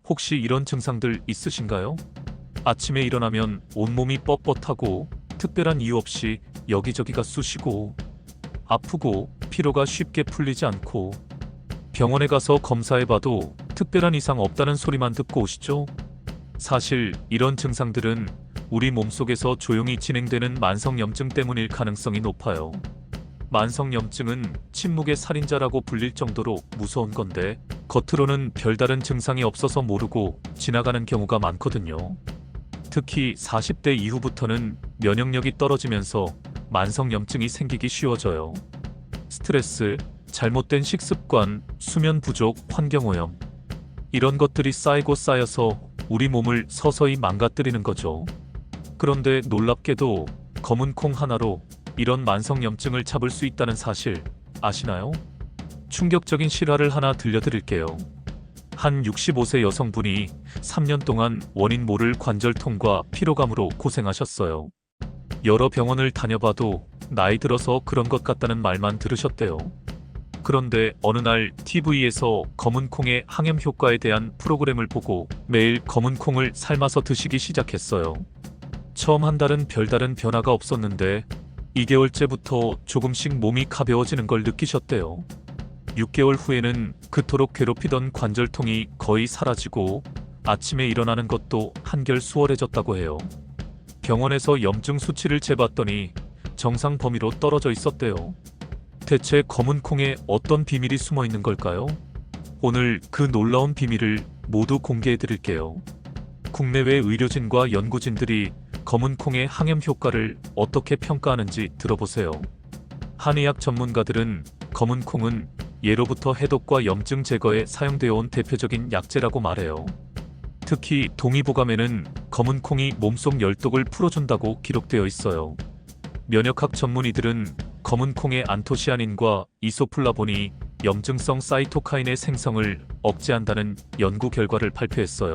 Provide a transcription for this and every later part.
혹시 이런 증상들 있으신가요? 아침에 일어나면 온몸이 뻣뻣하고 특별한 이유 없이 여기저기가 쑤시고 아프고 피로가 쉽게 풀리지 않고 병원에 가서 검사해봐도 특별한 이상 없다는 소리만 듣고 오시죠? 사실 이런 증상들은 우리 몸속에서 조용히 진행되는 만성염증 때문일 가능성이 높아요. 만성염증은 침묵의 살인자라고 불릴 정도로 무서운 건데 겉으로는 별다른 증상이 없어서 모르고 지나가는 경우가 많거든요. 특히 40대 이후부터는 면역력이 떨어지면서 만성염증이 생기기 쉬워져요. 스트레스, 잘못된 식습관, 수면 부족, 환경오염 이런 것들이 쌓이고 쌓여서 우리 몸을 서서히 망가뜨리는 거죠. 그런데 놀랍게도 검은 콩 하나로 이런 만성염증을 잡을 수 있다는 사실 아시나요? 충격적인 실화를 하나 들려드릴게요. 한 65세 여성분이 3년 동안 원인 모를 관절통과 피로감으로 고생하셨어요. 여러 병원을 다녀봐도 나이 들어서 그런 것 같다는 말만 들으셨대요. 그런데 어느 날 TV에서 검은 콩의 항염 효과에 대한 프로그램을 보고 매일 검은 콩을 삶아서 드시기 시작했어요. 처음 한 달은 별다른 변화가 없었는데 2개월째부터 조금씩 몸이 가벼워지는 걸 느끼셨대요. 6개월 후에는 그토록 괴롭히던 관절통이 거의 사라지고 아침에 일어나는 것도 한결 수월해졌다고 해요. 병원에서 염증 수치를 재봤더니 정상 범위로 떨어져 있었대요. 대체 검은 콩에 어떤 비밀이 숨어 있는 걸까요? 오늘 그 놀라운 비밀을 모두 공개해 드릴게요. 국내외 의료진과 연구진들이 검은 콩의 항염 효과를 어떻게 평가하는지 들어보세요. 한의학 전문가들은 검은 콩은 예로부터 해독과 염증 제거에 사용되어 온 대표적인 약재라고 말해요. 특히 동의보감에는 검은 콩이 몸속 열독을 풀어준다고 기록되어 있어요. 면역학 전문의들은 검은 콩의 안토시아닌과 이소플라본이 염증성 사이토카인의 생성을 억제한다는 연구 결과를 발표했어요.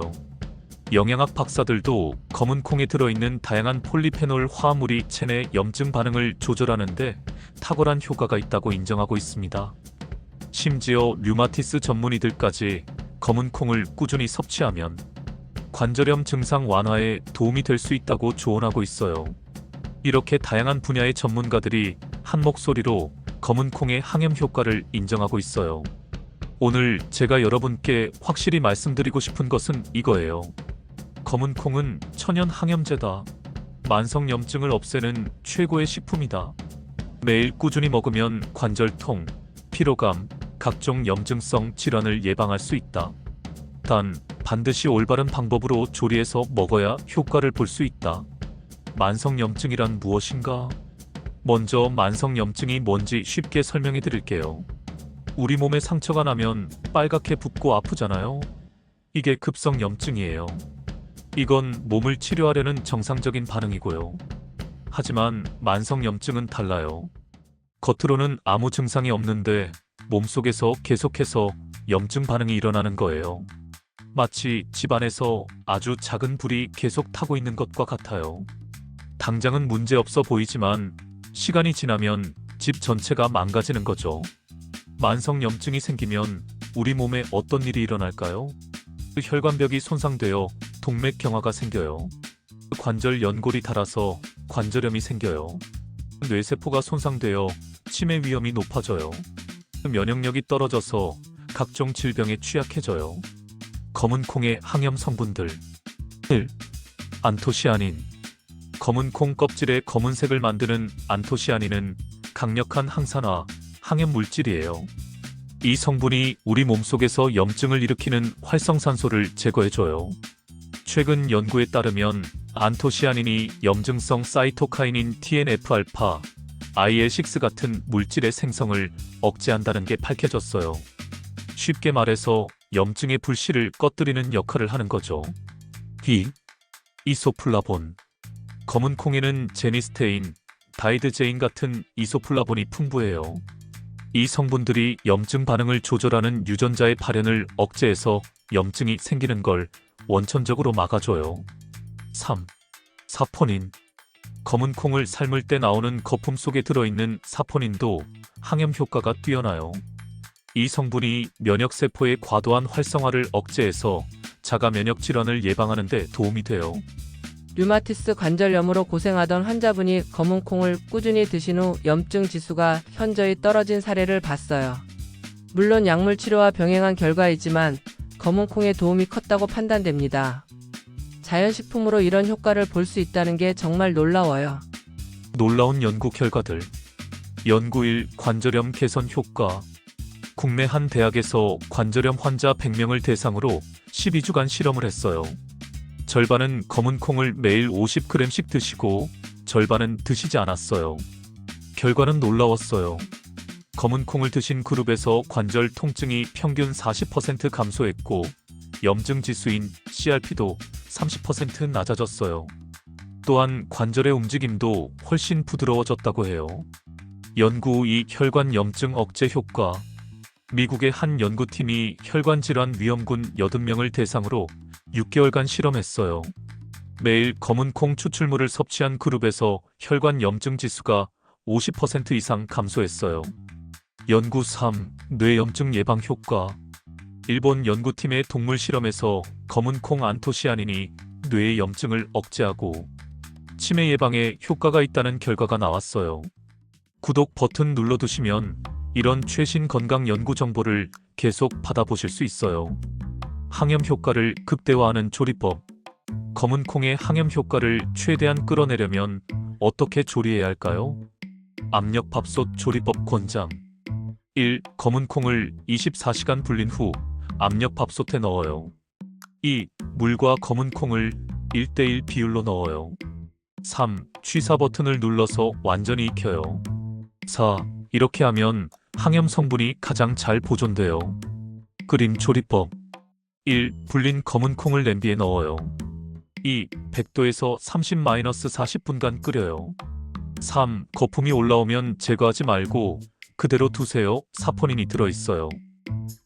영양학 박사들도 검은 콩에 들어있는 다양한 폴리페놀 화합물이 체내 염증 반응을 조절하는데 탁월한 효과가 있다고 인정하고 있습니다. 심지어 류마티스 전문의들까지 검은 콩을 꾸준히 섭취하면 관절염 증상 완화에 도움이 될 수 있다고 조언하고 있어요. 이렇게 다양한 분야의 전문가들이 한 목소리로 검은 콩의 항염 효과를 인정하고 있어요. 오늘 제가 여러분께 확실히 말씀드리고 싶은 것은 이거예요. 검은 콩은 천연 항염제다. 만성염증을 없애는 최고의 식품이다. 매일 꾸준히 먹으면 관절통, 피로감, 각종 염증성 질환을 예방할 수 있다. 단, 반드시 올바른 방법으로 조리해서 먹어야 효과를 볼 수 있다. 만성염증이란 무엇인가? 먼저 만성염증이 뭔지 쉽게 설명해 드릴게요. 우리 몸에 상처가 나면 빨갛게 붓고 아프잖아요. 이게 급성염증이에요. 이건 몸을 치료하려는 정상적인 반응이고요. 하지만 만성염증은 달라요. 겉으로는 아무 증상이 없는데 몸속에서 계속해서 염증 반응이 일어나는 거예요. 마치 집안에서 아주 작은 불이 계속 타고 있는 것과 같아요. 당장은 문제없어 보이지만 시간이 지나면 집 전체가 망가지는 거죠. 만성염증이 생기면 우리 몸에 어떤 일이 일어날까요? 혈관벽이 손상되어 동맥경화가 생겨요. 관절 연골이 닳아서 관절염이 생겨요. 뇌세포가 손상되어 치매 위험이 높아져요. 면역력이 떨어져서 각종 질병에 취약해져요. 검은 콩의 항염 성분들 1. 안토시아닌. 검은 콩 껍질의 검은색을 만드는 안토시아닌은 강력한 항산화, 항염 물질이에요. 이 성분이 우리 몸속에서 염증을 일으키는 활성산소를 제거해줘요. 최근 연구에 따르면 안토시아닌이 염증성 사이토카인인 TNF-알파, IL-6 같은 물질의 생성을 억제한다는 게 밝혀졌어요. 쉽게 말해서 염증의 불씨를 꺼뜨리는 역할을 하는 거죠. 2. 이소플라본. 검은 콩에는 제니스테인, 다이드제인 같은 이소플라본이 풍부해요. 이 성분들이 염증 반응을 조절하는 유전자의 발현을 억제해서 염증이 생기는 걸 원천적으로 막아줘요. 3. 사포닌. 검은 콩을 삶을 때 나오는 거품 속에 들어있는 사포닌도 항염 효과가 뛰어나요. 이 성분이 면역세포의 과도한 활성화를 억제해서 자가 면역 질환을 예방하는 데 도움이 돼요. 류마티스 관절염으로 고생하던 환자분이 검은 콩을 꾸준히 드신 후 염증 지수가 현저히 떨어진 사례를 봤어요. 물론 약물 치료와 병행한 결과이지만 검은 콩의 도움이 컸다고 판단됩니다. 자연식품으로 이런 효과를 볼 수 있다는 게 정말 놀라워요. 놀라운 연구 결과들. 연구 1. 관절염 개선 효과. 국내 한 대학에서 관절염 환자 100명을 대상으로 12주간 실험을 했어요. 절반은 검은 콩을 매일 50g씩 드시고 절반은 드시지 않았어요. 결과는 놀라웠어요. 검은 콩을 드신 그룹에서 관절 통증이 평균 40% 감소했고 염증 지수인 CRP도 30% 낮아졌어요. 또한 관절의 움직임도 훨씬 부드러워졌다고 해요. 연구 2. 혈관 염증 억제 효과. 미국의 한 연구팀이 혈관 질환 위험군 80명을 대상으로 6개월간 실험했어요. 매일 검은 콩 추출물을 섭취한 그룹에서 혈관 염증 지수가 50% 이상 감소했어요. 연구 3. 뇌염증 예방 효과. 일본 연구팀의 동물 실험에서 검은 콩 안토시아닌이 뇌의 염증을 억제하고 치매 예방에 효과가 있다는 결과가 나왔어요. 구독 버튼 눌러두시면 이런 최신 건강 연구 정보를 계속 받아보실 수 있어요. 항염 효과를 극대화하는 조리법. 검은 콩의 항염 효과를 최대한 끌어내려면 어떻게 조리해야 할까요? 압력밥솥 조리법 권장. 1. 검은 콩을 24시간 불린 후 압력밥솥에 넣어요. 2. 물과 검은 콩을 1:1 비율로 넣어요. 3. 취사 버튼을 눌러서 완전히 익혀요. 4. 이렇게 하면 항염 성분이 가장 잘 보존돼요. 끓임 조리법. 1. 불린 검은 콩을 냄비에 넣어요. 2. 100도에서 30-40분간 끓여요. 3. 거품이 올라오면 제거하지 말고 그대로 두세요. 사포닌이 들어있어요.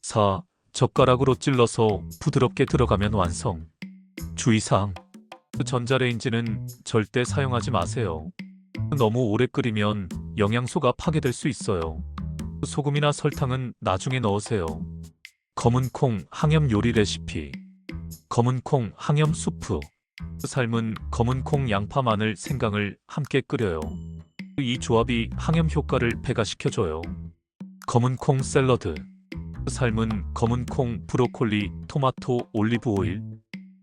4. 젓가락으로 찔러서 부드럽게 들어가면 완성. 주의사항. 전자레인지는 절대 사용하지 마세요. 너무 오래 끓이면 영양소가 파괴될 수 있어요. 소금이나 설탕은 나중에 넣으세요. 검은 콩 항염 요리 레시피. 검은 콩 항염 수프. 삶은 검은 콩, 양파, 마늘, 생강을 함께 끓여요. 이 조합이 항염 효과를 배가시켜줘요. 검은 콩 샐러드. 삶은 검은 콩, 브로콜리, 토마토, 올리브 오일.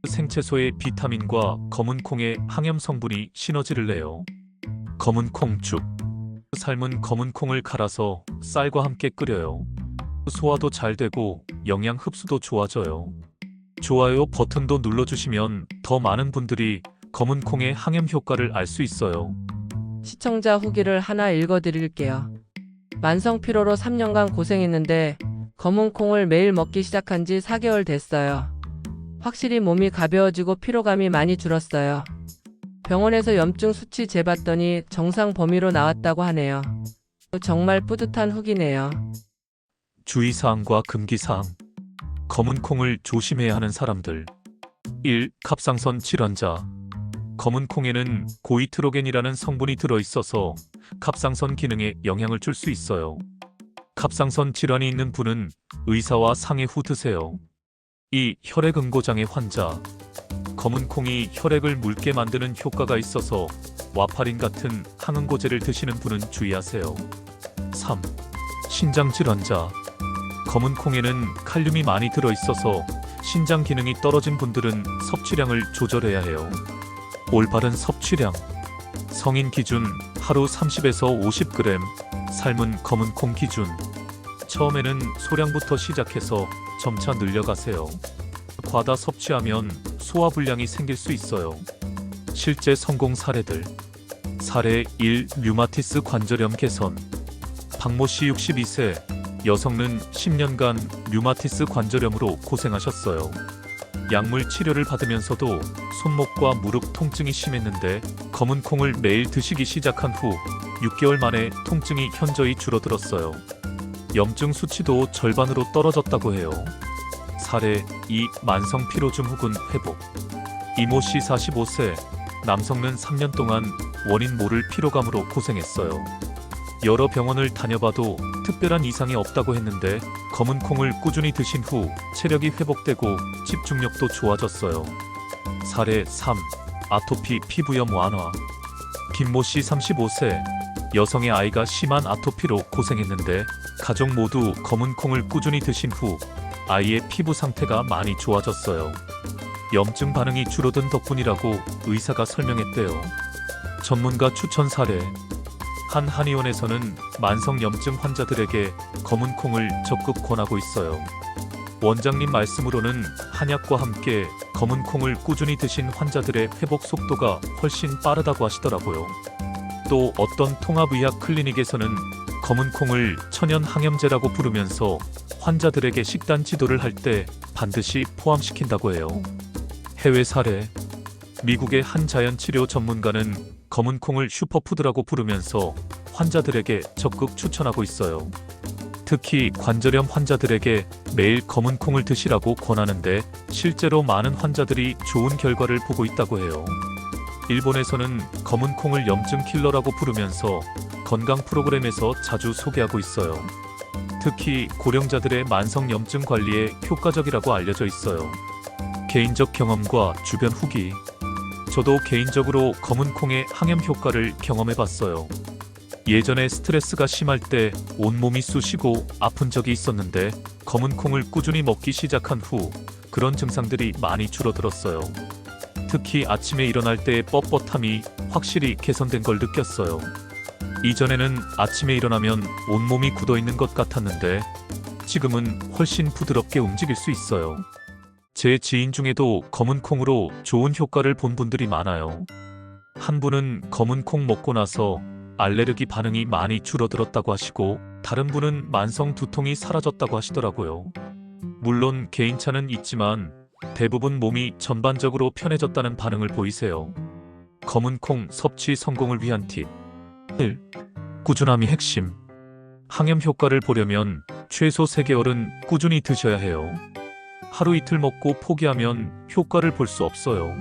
생채소의 비타민과 검은 콩의 항염 성분이 시너지를 내요. 검은 콩죽. 삶은 검은 콩을 갈아서 쌀과 함께 끓여요. 소화도 잘 되고 영양 흡수도 좋아져요. 좋아요 버튼도 눌러주시면 더 많은 분들이 검은 콩의 항염 효과를 알 수 있어요. 시청자 후기를 하나 읽어드릴게요. 만성 피로로 3년간 고생했는데 검은 콩을 매일 먹기 시작한 지 4개월 됐어요. 확실히 몸이 가벼워지고 피로감이 많이 줄었어요. 병원에서 염증 수치 재봤더니 정상 범위로 나왔다고 하네요. 정말 뿌듯한 후기네요. 주의사항과 금기사항. 검은 콩을 조심해야 하는 사람들. 1. 갑상선 질환자. 검은 콩에는 고이트로겐이라는 성분이 들어있어서 갑상선 기능에 영향을 줄 수 있어요. 갑상선 질환이 있는 분은 의사와 상의 후 드세요. 2. 혈액응고장애 환자. 검은 콩이 혈액을 묽게 만드는 효과가 있어서 와파린 같은 항응고제를 드시는 분은 주의하세요. 3. 신장 질환자. 검은 콩에는 칼륨이 많이 들어있어서 신장 기능이 떨어진 분들은 섭취량을 조절해야 해요. 올바른 섭취량. 성인 기준 하루 30에서 50g, 삶은 검은 콩 기준. 처음에는 소량부터 시작해서 점차 늘려가세요. 과다 섭취하면 소화불량이 생길 수 있어요. 실제 성공 사례들. 사례 1. 류마티스 관절염 개선. 박모 씨 62세. 여성은 10년간 류마티스 관절염으로 고생하셨어요. 약물 치료를 받으면서도 손목과 무릎 통증이 심했는데 검은 콩을 매일 드시기 시작한 후 6개월 만에 통증이 현저히 줄어들었어요. 염증 수치도 절반으로 떨어졌다고 해요. 사례 2. 만성 피로 증후군 회복. 이모 씨 45세. 남성은 3년 동안 원인 모를 피로감으로 고생했어요. 여러 병원을 다녀봐도 특별한 이상이 없다고 했는데 검은 콩을 꾸준히 드신 후 체력이 회복되고 집중력도 좋아졌어요. 사례 3. 아토피 피부염 완화. 김모 씨 35세. 여성의 아이가 심한 아토피로 고생했는데 가족 모두 검은 콩을 꾸준히 드신 후 아이의 피부 상태가 많이 좋아졌어요. 염증 반응이 줄어든 덕분이라고 의사가 설명했대요. 전문가 추천 사례. 한 한의원에서는 만성염증 환자들에게 검은 콩을 적극 권하고 있어요. 원장님 말씀으로는 한약과 함께 검은 콩을 꾸준히 드신 환자들의 회복 속도가 훨씬 빠르다고 하시더라고요. 또 어떤 통합의학 클리닉에서는 검은 콩을 천연 항염제라고 부르면서 환자들에게 식단 지도를 할 때 반드시 포함시킨다고 해요. 해외 사례. 미국의 한 자연치료 전문가는 검은 콩을 슈퍼푸드라고 부르면서 환자들에게 적극 추천하고 있어요. 특히 관절염 환자들에게 매일 검은 콩을 드시라고 권하는데 실제로 많은 환자들이 좋은 결과를 보고 있다고 해요. 일본에서는 검은 콩을 염증 킬러라고 부르면서 건강 프로그램에서 자주 소개하고 있어요. 특히 고령자들의 만성 염증 관리에 효과적이라고 알려져 있어요. 개인적 경험과 주변 후기. 저도 개인적으로 검은 콩의 항염 효과를 경험해봤어요. 예전에 스트레스가 심할 때 온몸이 쑤시고 아픈 적이 있었는데 검은 콩을 꾸준히 먹기 시작한 후 그런 증상들이 많이 줄어들었어요. 특히 아침에 일어날 때의 뻣뻣함이 확실히 개선된 걸 느꼈어요. 이전에는 아침에 일어나면 온몸이 굳어있는 것 같았는데 지금은 훨씬 부드럽게 움직일 수 있어요. 제 지인 중에도 검은 콩으로 좋은 효과를 본 분들이 많아요. 한 분은 검은 콩 먹고 나서 알레르기 반응이 많이 줄어들었다고 하시고 다른 분은 만성 두통이 사라졌다고 하시더라고요. 물론 개인차는 있지만 대부분 몸이 전반적으로 편해졌다는 반응을 보이세요. 검은 콩 섭취 성공을 위한 팁. 1. 꾸준함이 핵심. 항염 효과를 보려면 최소 3개월은 꾸준히 드셔야 해요. 하루 이틀 먹고 포기하면 효과를 볼 수 없어요.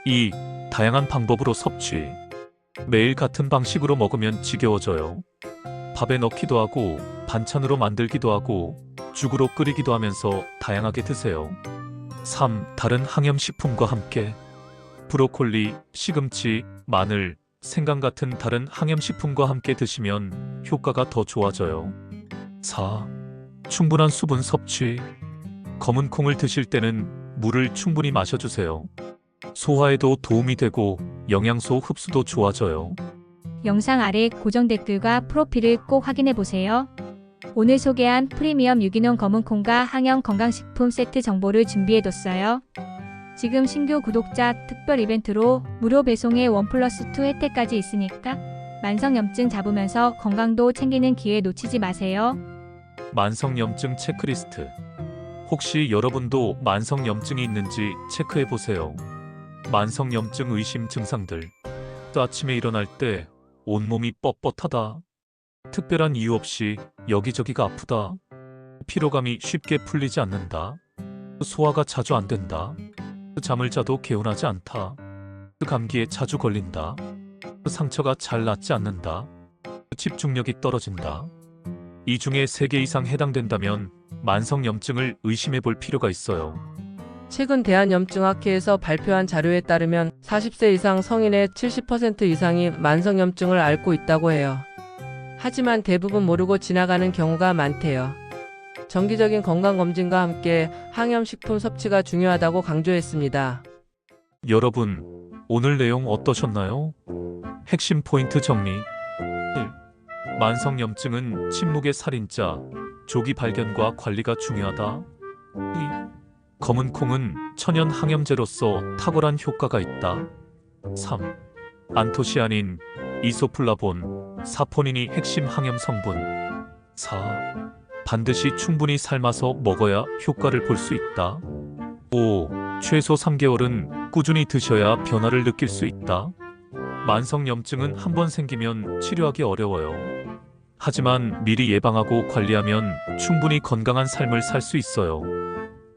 2. 다양한 방법으로 섭취. 매일 같은 방식으로 먹으면 지겨워져요. 밥에 넣기도 하고 반찬으로 만들기도 하고 죽으로 끓이기도 하면서 다양하게 드세요. 3. 다른 항염식품과 함께. 브로콜리, 시금치, 마늘, 생강 같은 다른 항염식품과 함께 드시면 효과가 더 좋아져요. 4. 충분한 수분 섭취. 검은 콩을 드실 때는 물을 충분히 마셔주세요. 소화에도 도움이 되고 영양소 흡수도 좋아져요. 영상 아래 고정 댓글과 프로필을 꼭 확인해보세요. 오늘 소개한 프리미엄 유기농 검은 콩과 항염 건강식품 세트 정보를 준비해뒀어요. 지금 신규 구독자 특별 이벤트로 무료 배송에 1+2 혜택까지 있으니까 만성염증 잡으면서 건강도 챙기는 기회 놓치지 마세요. 만성염증 체크리스트. 혹시 여러분도 만성염증이 있는지 체크해보세요. 만성염증 의심 증상들. 아침에 일어날 때 온몸이 뻣뻣하다. 특별한 이유 없이 여기저기가 아프다. 피로감이 쉽게 풀리지 않는다. 소화가 자주 안 된다. 잠을 자도 개운하지 않다. 감기에 자주 걸린다. 상처가 잘 낫지 않는다. 집중력이 떨어진다. 이 중에 3개 이상 해당된다면 만성염증을 의심해 볼 필요가 있어요. 최근 대한염증학회에서 발표한 자료에 따르면 40세 이상 성인의 70% 이상이 만성염증을 앓고 있다고 해요. 하지만 대부분 모르고 지나가는 경우가 많대요. 정기적인 건강검진과 함께 항염식품 섭취가 중요하다고 강조했습니다. 여러분, 오늘 내용 어떠셨나요? 핵심 포인트 정리. 1. 만성염증은 침묵의 살인자, 조기 발견과 관리가 중요하다. 2. 검은 콩은 천연 항염제로서 탁월한 효과가 있다. 3. 안토시아닌, 이소플라본, 사포닌이 핵심 항염 성분. 4. 반드시 충분히 삶아서 먹어야 효과를 볼 수 있다. 5. 최소 3개월은 꾸준히 드셔야 변화를 느낄 수 있다. 만성염증은 한 번 생기면 치료하기 어려워요. 하지만 미리 예방하고 관리하면 충분히 건강한 삶을 살 수 있어요.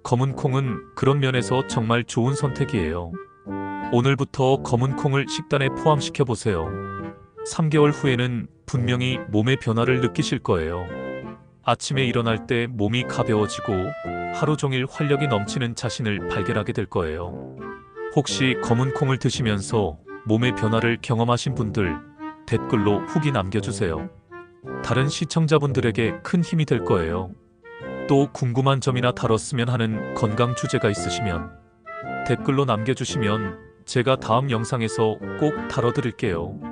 검은 콩은 그런 면에서 정말 좋은 선택이에요. 오늘부터 검은 콩을 식단에 포함시켜 보세요. 3개월 후에는 분명히 몸의 변화를 느끼실 거예요. 아침에 일어날 때 몸이 가벼워지고 하루 종일 활력이 넘치는 자신을 발견하게 될 거예요. 혹시 검은 콩을 드시면서 몸의 변화를 경험하신 분들 댓글로 후기 남겨주세요. 다른 시청자분들에게 큰 힘이 될 거예요. 또 궁금한 점이나 다뤘으면 하는 건강 주제가 있으시면 댓글로 남겨주시면 제가 다음 영상에서 꼭 다뤄드릴게요.